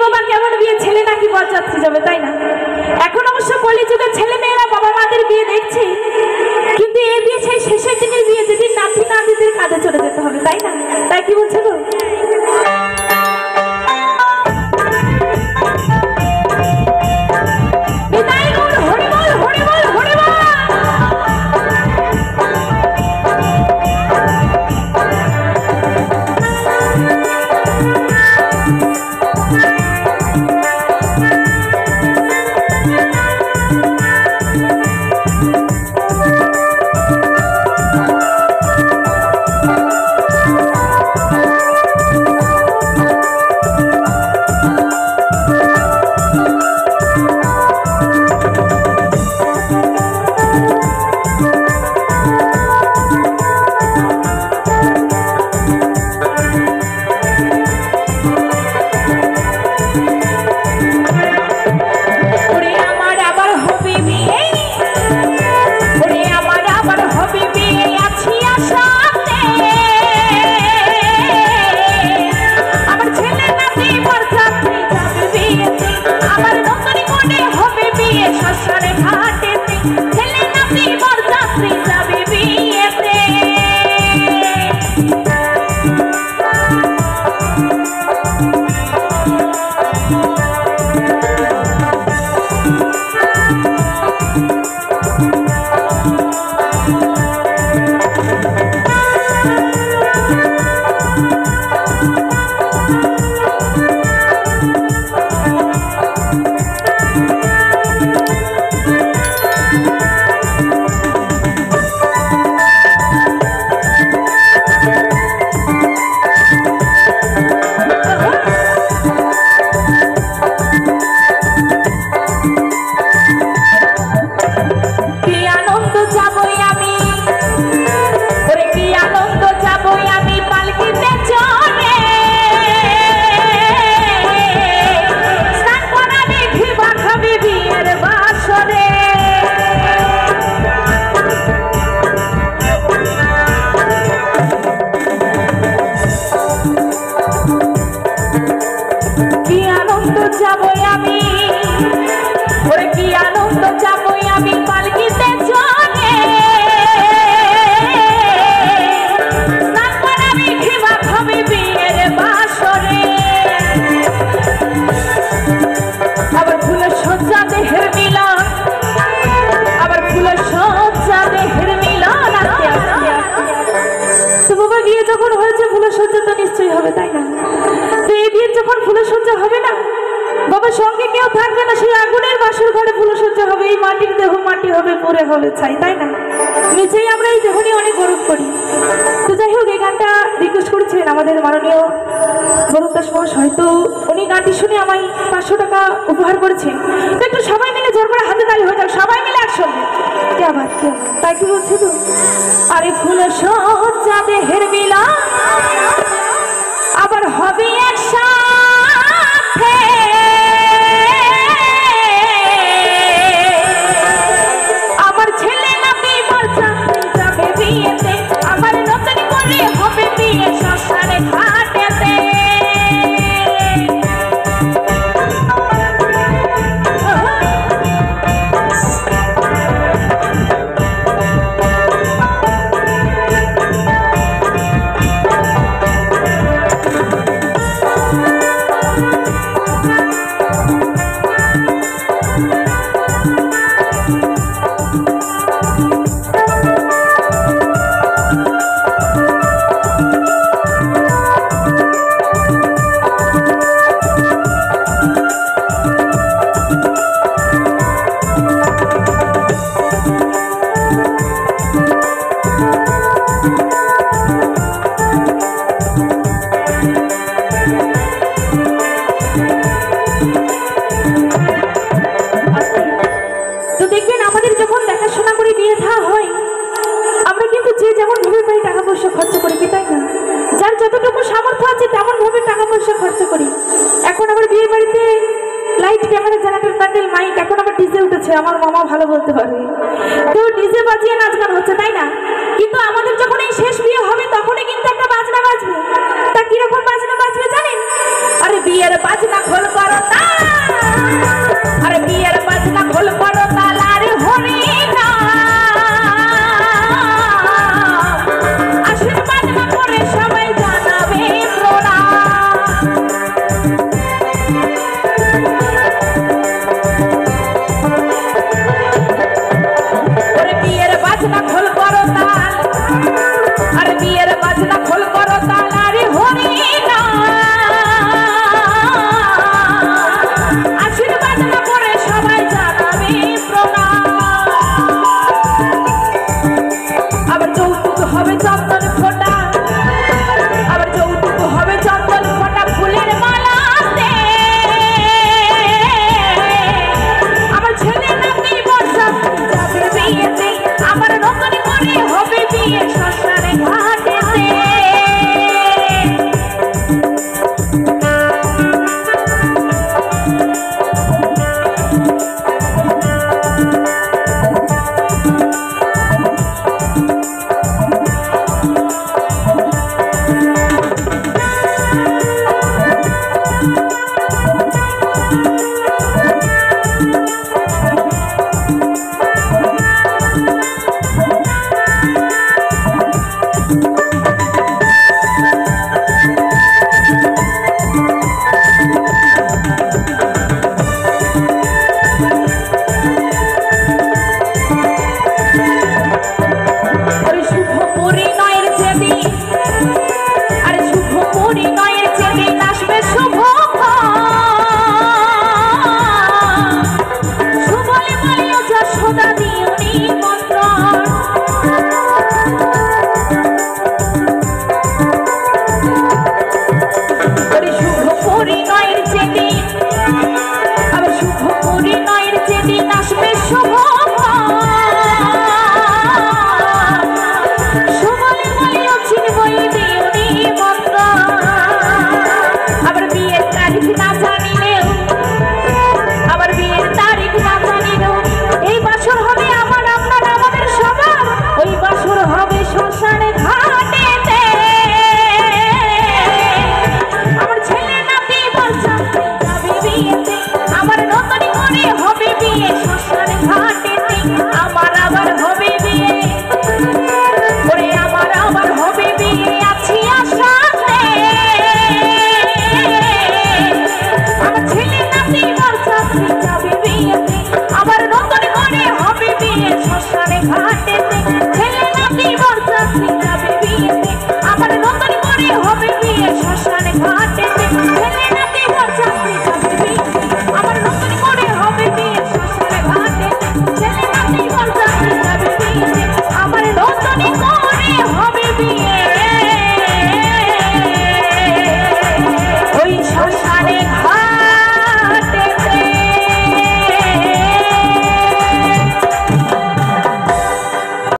বাবা কেমন বিয়ে, ছেলে নাকি বরযাত্রী যাবে, তাই না? এখন অবশ্য কলিযুগের ছেলে মেয়েরা বাবা মাদের বিয়ে দেখছে, কিন্তু এই বিয়ে সেই শেষের দিনের বিয়ে, যেদিন নাতি নাতিদের কাঁধে চলে যেতে হবে, তাই না? তাই কি বলছো গো? সঙ্গে কেউ থাকবে না, সেই আগুনের বাসর ঘরে ফুলসজ্জা হবে, এই মাটির দেহ মাটি হবে, পরে হবে ছাই, তাই না? নিচেই আমরা এই দেহ নিয়ে অনেক গৌরব করি। তো যাই হোক, এই গানটা রিকোয়েস্ট করেছেন আমাদের মাননীয় বরুণ দাস মহাশয়, তো উনি গানটি শুনে আমায় 500 টাকা উপহার করেছেন। তো একটু সবাই মিলে জোর করে হাতে তালি হয়ে যাও, সবাই মিলে একসঙ্গে। কে আবার তাই কি বলছে তো? আরে ফুলসজ্জা দেহের মিলন আবার হবে একসাথে, আমার ছেলে নাতি বরযাত্রী যাবে বিয়েতে, আমার নতুন করে হবে বিয়ে শ্মশানে ঘাটেতে। আমার মামা ভালো বলতে পারবে, তো ডিজে বাজিয়ে নাচ গান হচ্ছে, তাই না? কিন্তু আমাদের যখন এই শেষ বিয়ে হবে তখনই কিন্তু একটা বাজনা বাজবে।